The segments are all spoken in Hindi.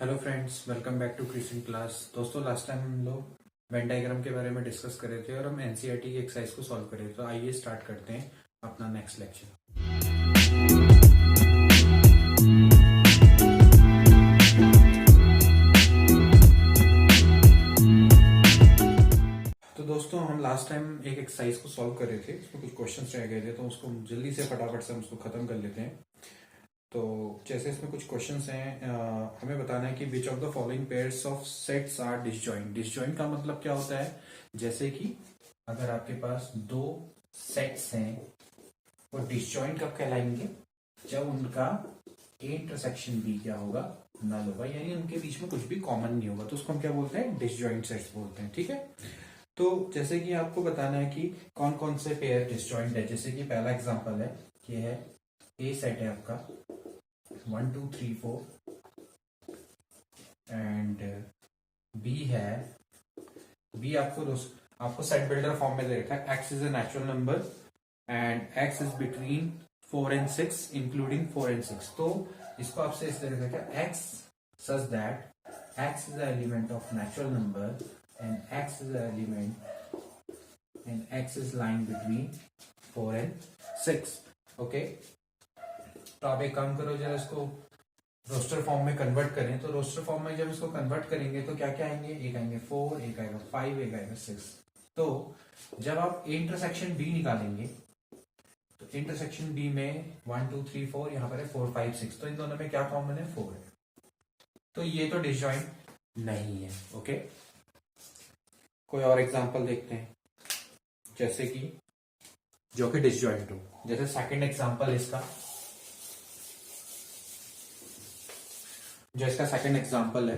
Hello friends, welcome back to creation class. दोस्तों, लास्ट टाइम हम लोग वेन डायग्राम के बारे में डिस्कस कर रहे थे और हम एनसीईआरटी की एक्सरसाइज को सॉल्व कर रहे थे। तो आइए स्टार्ट करते हैं अपना नेक्स्ट लेक्चर। तो दोस्तों, हम लास्ट टाइम एक एक्सरसाइज को सॉल्व कर रहे थे, उसमें कुछ क्वेश्चंस रह गए थे, तो उसको जल्दी से फटाफट से हम उसको खत्म कर लेते हैं। तो जैसे इसमें कुछ क्वेश्चंस हैं, हमें बताना है कि which of the following pairs of sets are disjoint. Disjoint का मतलब क्या होता है? जैसे कि अगर आपके पास दो सेट्स हैं, वो डिसजॉइंट कब कहलाएंगे? जब उनका ए इंटरसेक्शन बी क्या होगा? नल होगा, यानी उनके बीच में कुछ भी कॉमन नहीं होगा, तो उसको हम क्या बोलते हैं? डिसजॉइंट सेट्स बोलते हैं। ठीक है, तो जैसे कि आपको बताना है कि कौन कौन से पेयर डिसजॉइंट है। जैसे कि पहला एग्जांपल है, ये है ए सेट है आपका 1 2 3 4 एंड बी है, बी आपको सेट बिल्डर फॉर्म में दे रखा है। X is a natural number and x is between 4 and 6 including 4 and 6। तो इसको आपसे इस तरह से क्या, x such that x is the element of natural number and x is the element and x is lying between 4 and 6। Okay, तो आप एक काम करो, जरा इसको रोस्टर फॉर्म में कन्वर्ट करें। तो रोस्टर फॉर्म में जब इसको कन्वर्ट करेंगे तो क्या क्या आएंगे? एक आएंगे 4, एक आएगा 5, एक आएगा 6। तो जब आप ए इंटरसेक्शन बी निकालेंगे तो इंटरसेक्शन बी में 1 2 3 4, यहां पर है 4 5 6, तो इन दोनों में क्या कॉमन है? 4 है। तो ये तो डिसजॉइंट नहीं है। ओके, कोई और एग्जांपल देखते हैं, जैसे कि जो कि डिसजॉइंट हो। जैसे सेकंड एग्जांपल इसका, जो इसका सेकंड एग्जांपल है,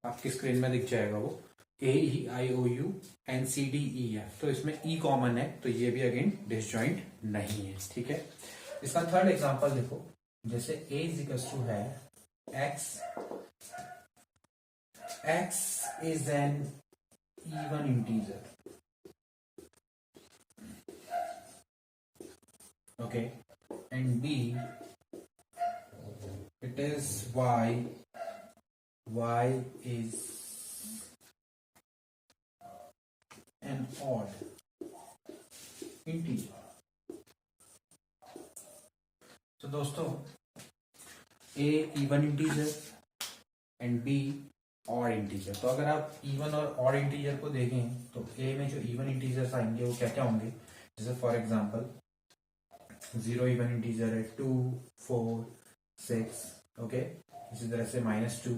आपकी स्क्रीन में दिख जाएगा वो, A E I O U N C D E F. तो इसमें ई कॉमन है, तो ये भी अगेन डिसजॉइंट नहीं है। ठीक है, इसका थर्ड एग्जांपल देखो, जैसे ए इज इक्वल्स टू है X, X is an even integer. Okay, and B it is y is an odd integer। तो दोस्तों, a even integer and b odd integer. तो अगर आप इवन और ऑड इंटीजर को देखें तो a में जो इवन इंटीजर्स आएंगे वो क्या क्या होंगे? जैसे फॉर एग्जांपल 0 इवन इंटीजर है 2 4 6। ओके, इसी तरह से -2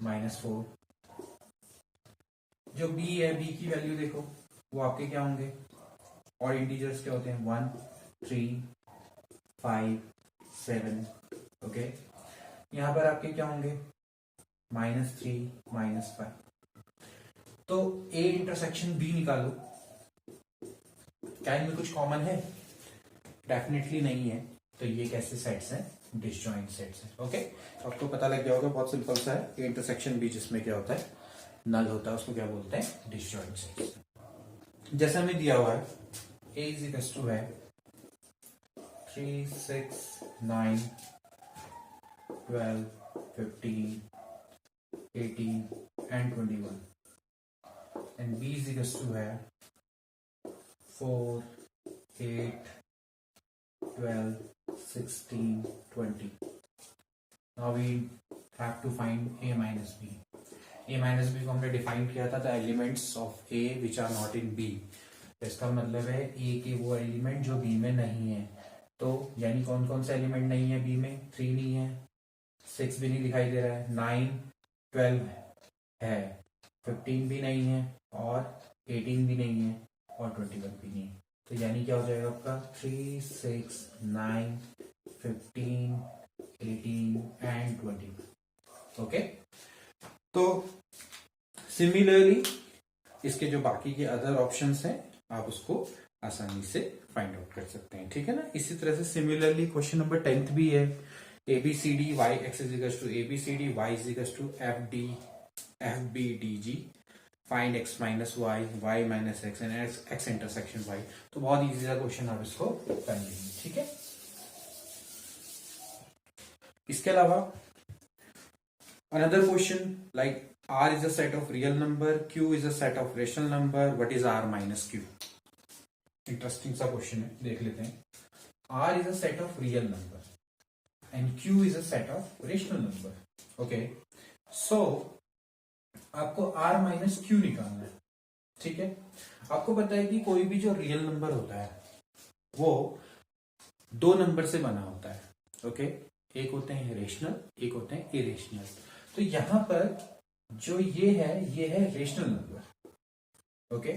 -4। जो b है, b की वैल्यू देखो, वो आपके क्या होंगे? और इंटीजर्स क्या होते हैं? 1 3 5 7। ओके, यहां पर आपके क्या होंगे? -3 -5। तो a इंटरसेक्शन b निकालो, क्या इनमें कुछ कॉमन है? डेफिनेटली नहीं है। तो ये कैसे सेट्स हैं? डिसजॉइंट सेट्स हैं। ओके, तो आपको पता लग गया होगा, बहुत सिंपल सा है। ए इंटरसेक्शन बी जिसमें क्या होता है? नल होता है, उसको क्या बोलते हैं? Disjoint sets. जैसे हमें दिया हुआ है ए इज इक्वल्स टू है 3 6 9 12 15 18 and 21 and B is equals to है 4 8 12 16 20। Now we have to find a minus b। a minus b को हमने डिफाइन किया था, the elements of a which are not in b। इसका मतलब है a के वो एलिमेंट जो b में नहीं है। तो यानी कौन कौन सा एलिमेंट नहीं है b में? 3 नहीं है, 6 भी नहीं दिखाई दे रहा है, 9 12 है, 15 भी नहीं है, और 18 भी नहीं है, और 21 भी नहीं है। तो यानी क्या हो जाएगा आपका? 3 6 9 15 18 एंड 21। ओके, तो सिमिलरली इसके जो बाकी के अदर ऑप्शंस हैं, आप उसको आसानी से फाइंड आउट कर सकते हैं। ठीक है ना? इसी तरह से सिमिलरली क्वेश्चन नंबर 10th भी है, A B C D Y X is equals to A B C D Y is equals to F B D G, find x minus Y, Y minus X and X intersection Y. तो बहुत इजी सा क्वेश्चन, आप इसको कर लेंगे। ठीक है, इसके अलावा Another question like R is a set of real number, Q is a set of rational number. What is R minus Q? Interesting सा क्वेश्चन है, देख लेते हैं. R is a set of real number and Q is a set of rational number. Okay, so आपको R minus Q निकालना है. ठीक है, आपको पता है कि कोई भी जो रियल नंबर होता है वो दो नंबर से बना होता है. ओके, एक होते हैं रेशनल, एक होते हैं इरेशनल. तो यहां पर जो ये है रेशनल नंबर. ओके,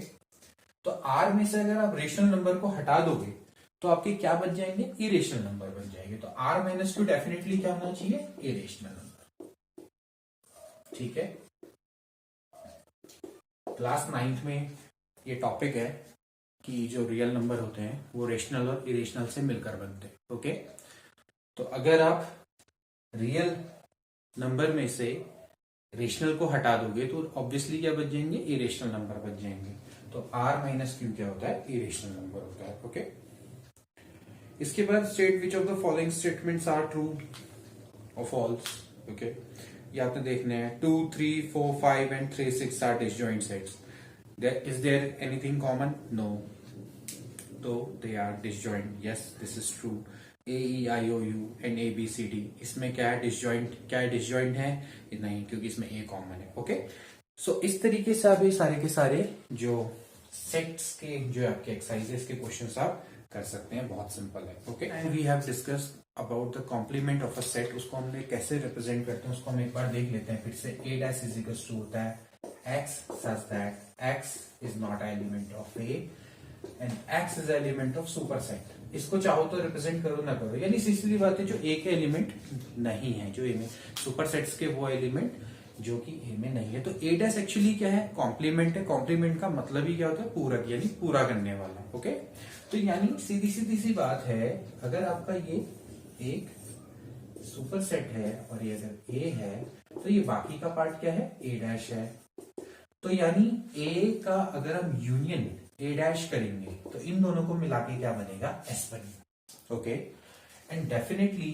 तो आर में से अगर आप रेशनल नंबर को हटा दोगे तो आपके क्या बन जाएंगे? इरेशनल नंबर बन जाएंगे. तो आर माइनस क्यू डेफिनेटली क्या होना चाहिए? Irrational number. ठीक है, क्लास 9th में ये टॉपिक है कि जो रियल नंबर होते हैं वो रेशनल और इरेशनल से मिलकर बनते हैं. ओके, तो अगर आप रियल नंबर में से रेशनल को हटा दोगे तो ऑब्वियसली क्या बच जाएंगे? इरेशनल नंबर बच जाएंगे. तो आर माइनस क्यू क्या होता है? इरेशनल नंबर होता है. ओके, इसके बाद state which of the following statements are true or false. Okay, ये आपने देखने हैं. 2, 3, 4, 5 and 3, 6 are disjoint sets. Is there anything common? No. तो they are disjoint. Yes, this is true. AEIOU and ABCD, इसमें क्या है? डिसजॉइंट. क्या है? डिसजॉइंट है? नहीं, क्योंकि इसमें A कॉमन है. ओके, सो इस तरीके से आप ये सारे के सारे जो सेट्स के जो आपके एक्सरसाइजेस के क्वेश्चंस आप कर सकते हैं. बहुत सिंपल है. Okay, and we have discussed about the complement of a set. उसको हमने कैसे रिप्रेजेंट करते हैं उसको हम एक बार देख लेते हैं फिर से. A dash is equal to होता है x such that x is not an element of A and x is an element of superset. इसको चाहो तो रिप्रेजेंट करो ना करो, यानी सीधी बात है जो ए के एलिमेंट नहीं है, जो ए में सुपरसेट्स के वो एलिमेंट जो कि ए में नहीं है. तो ए डैश एक्चुअली क्या है? कॉम्प्लीमेंट है. कॉम्प्लीमेंट का मतलब ही क्या होता है? पूरक, यानी पूरा करने वाला. ओके, तो यानी सीधी सीधी सी बात है, अगर आपका ये एक सुपरसेट है और ये अगर ए है तो ये बाकी का पार्ट क्या है? ए डैश है. तो यानी ए का अगर हम यूनियन ए डैश करेंगे तो इन दोनों को मिला के क्या बनेगा? एस बनेगा. ओके, एंड डेफिनेटली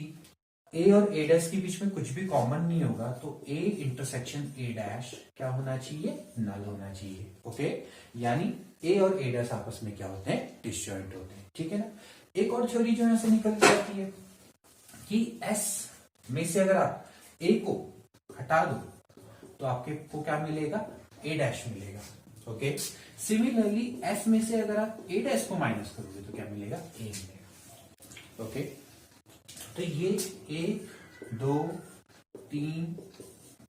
ए और ए डैश के बीच में कुछ भी कॉमन नहीं होगा, तो ए इंटरसेक्शन ए डैश क्या होना चाहिए? नल होना चाहिए. ओके, यानी ए और ए डैश आपस में क्या होते हैं? डिसजॉइंट होते हैं. ठीक है ना. एक और थ्योरी जो यहां से निकल जाती है कि एस में से अगर आप ए को हटा दो तो आपके को क्या मिलेगा? ए डैश मिलेगा. ओके, सिमिलरली एस में से अगर आप ए डैश को माइनस करोगे तो क्या मिलेगा? ए मिलेगा. ओके, तो ये 1, 2, 3,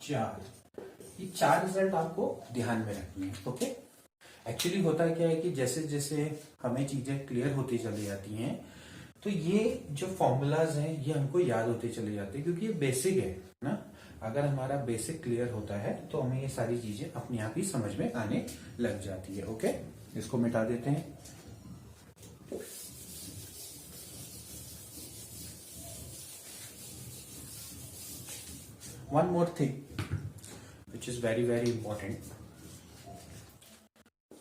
4, ये 4 रिजल्ट आपको ध्यान में रखनी है. ओके, एक्चुअली होता क्या है कि जैसे जैसे हमें चीजें क्लियर होती चली जाती हैं तो ये जो फॉर्मूलाज हैं ये हमको याद होते चले जाते हैं, क्योंकि ये बेसिक है ना. अगर हमारा बेसिक क्लियर होता है तो हमें ये सारी चीजें अपने आप ही समझ में आने लग जाती है. ओके, इसको मिटा देते हैं. One more thing which is very very important.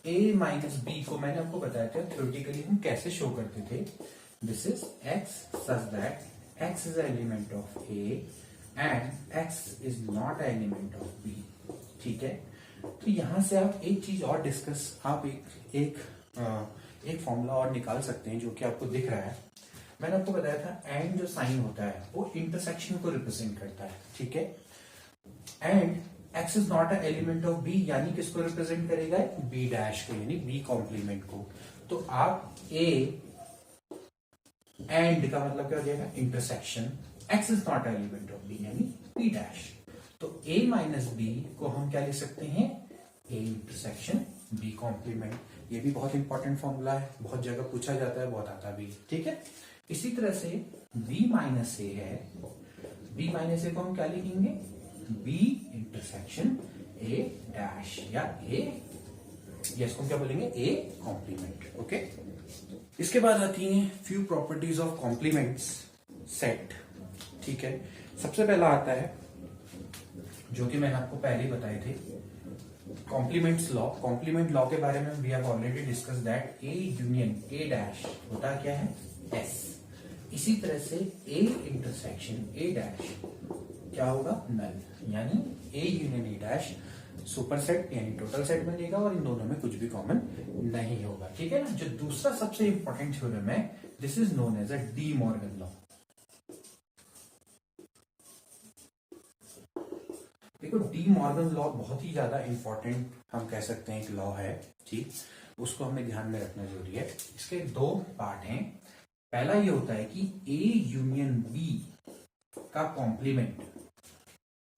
a minus B को मैंने आपको बताया था थ्योरेटिकली हम कैसे शो करते थे. This is x such that x is an element of A and x is not an element of B. ठीक है, तो यहां से आप एक चीज और डिस्कस, आप एक फॉर्मूला और निकाल सकते हैं जो कि आपको दिख रहा है. मैंने आपको बताया था एंड जो साइन होता है वो इंटरसेक्शन को रिप्रेजेंट करता है. ठीक है, and x is not a element of b, यानी किसको रिप्रेजेंट करेगा? b डैश को, यानी b कॉम्प्लीमेंट को. तो आप a एंड का मतलब क्या हो जाएगा? Intersection x is not element of b, यानी b डैश. तो a माइनस b को हम क्या लिख सकते हैं? a intersection b complement. ये भी बहुत इंपॉर्टेंट फॉर्मूला है, बहुत जगह पूछा जाता है, बहुत आता भी. ठीक है, इसी तरह से b माइनस a है, b माइनस a को हम क्या लिखेंगे? b इंटरसेक्शन a डैश, या a, या इसको क्या बोलेंगे? a complement. ओके, इसके बाद आती हैं few properties of complements set. ठीक है, सबसे पहला आता है जो कि मैंने आपको पहले ही बताए थे, कॉम्प्लीमेंट्स लॉ. कॉम्प्लीमेंट लॉ के बारे में we have already discuss that A union A dash होता क्या है? एस. इसी तरह से ए इंटरसेक्शन ए डैश क्या होगा, नल, यानी ए union A dash super set यानी टोटल सेट बनेगा और इन दोनों में कुछ भी कॉमन नहीं होगा। ठीक है ना। जो दूसरा सबसे इंपॉर्टेंट थ्योरम है, this is known as a De Morgan law. देखो डी मॉर्गन लॉ बहुत ही ज्यादा इंपॉर्टेंट हम कह सकते हैं एक लॉ है, ठीक, उसको हमें ध्यान में रखना जरूरी है। इसके दो पार्ट हैं। पहला ये होता है कि ए यूनियन बी का complement,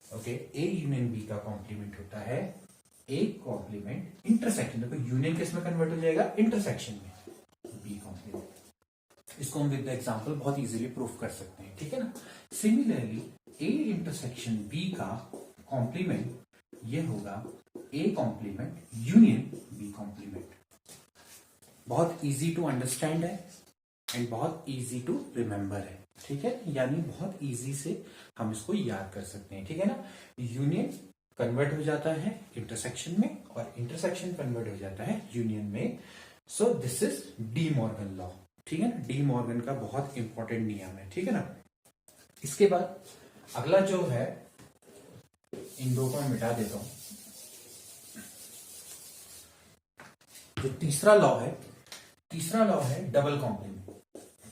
okay, A union B का कॉम्प्लीमेंट होता है ए कॉम्प्लीमेंट इंटरसेक्शन। देखो यूनियन किस में कन्वर्ट हो जाएगा, इंटरसेक्शन में, बी कॉम्प्लीमेंट। इसको हम विद एग्जांपल बहुत इजीली प्रूफ कर सकते हैं। ठीक है ना। सिमिलरली ए इंटरसेक्शन बी का कॉम्प्लीमेंट ये होगा A complement union B complement. बहुत इजी टू अंडरस्टैंड है एंड बहुत इजी टू रिमेंबर है। ठीक है, यानी बहुत इजी से हम इसको याद कर सकते हैं। ठीक है ना। यूनियन कन्वर्ट हो जाता है इंटरसेक्शन में और इंटरसेक्शन कन्वर्ट हो जाता है यूनियन में। So this is D Morgan law. ठीक है ना। डी मॉर्गन का बहुत इंपॉर्टेंट नियम है। ठीक है ना। इसके बाद अगला जो है, इन दो को मैं मिटा देता हूं। जो तीसरा लॉ है, तीसरा लॉ है डबल कॉम्प्लीमेंट।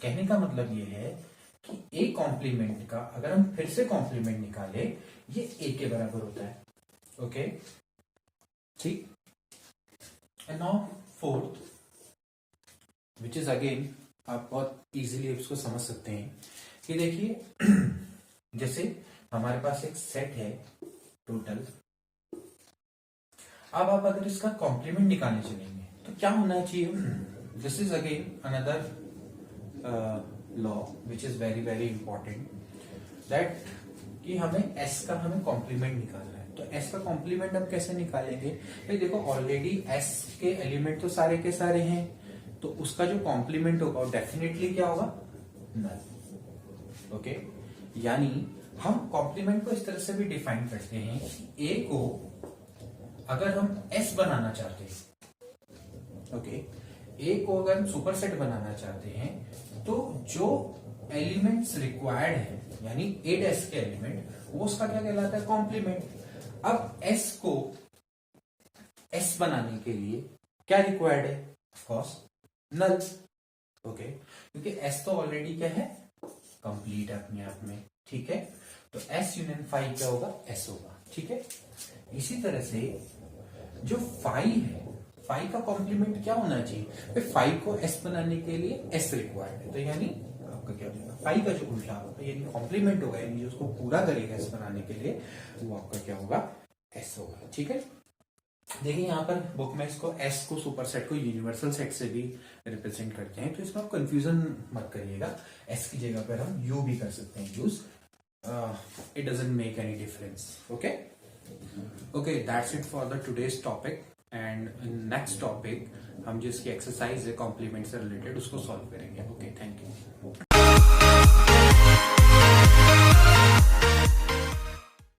कहने का मतलब ये है कि ए कॉम्प्लीमेंट का अगर हम फिर से कॉम्प्लीमेंट निकाले, ये ए के बराबर होता है। ओके, ठीक। And now fourth, which is again, आप बहुत इजीली इसको समझ सकते हैं कि देखिए जैसे हमारे पास एक सेट है टोटल। अब आप अगर इसका कॉम्प्लीमेंट निकालने चलेंगे तो क्या होना चाहिए, this is again another law which is very very important, that कि हमें एस का हमें कॉम्प्लीमेंट निकालना है। तो एस का कॉम्प्लीमेंट हम कैसे निकालेंगे भाई, देखो ऑलरेडी एस के एलिमेंट तो सारे के सारे हैं, तो उसका जो कॉम्प्लीमेंट होगा डेफिनेटली क्या होगा, नल। ओके, यानी हम कॉम्प्लीमेंट को इस तरह से भी डिफाइन करते हैं कि ए को अगर हम एस बनाना चाहते हैं, ओके, ए को अगर हम सुपर सेट बनाना चाहते हैं तो जो एलिमेंट्स रिक्वायर्ड है यानी ए डैश के एलिमेंट, वो उसका क्या कहलाता है, कॉम्प्लीमेंट। अब एस को एस बनाने के लिए क्या रिक्वायर्ड है, ऑफ कोर्स नल। ओके, क्योंकि एस तो ऑलरेडी क्या है, कंप्लीट है अपने आप में। ठीक है, तो एस यूनियन फाइव क्या होगा, एस होगा। ठीक है, इसी तरह से जो फाइव है, फाइव का कॉम्प्लीमेंट क्या होना चाहिए, फाइव को एस बनाने के लिए एस रिक्वायर्ड है, तो यानी आपका क्या होगा, फाइव का जो उल्टा होगा यानी कॉम्प्लीमेंट होगा, यानी जो उसको पूरा करेगा एस बनाने के लिए, वो आपका क्या होगा, एस होगा। ठीक है, देखिए यहाँ पर बुक में इसको एस को सुपर सेट को यूनिवर्सल सेट से भी रिप्रेजेंट करते हैं, तो इसमें आप कंफ्यूजन मत करिएगा। एस की जगह पर हम यू भी कर सकते हैं use, it doesn't make any difference. Okay, that's it for the today's topic, and next topic हम जिसकी एक्सरसाइज है कॉम्प्लीमेंट से रिलेटेड उसको सॉल्व करेंगे। Okay, thank you.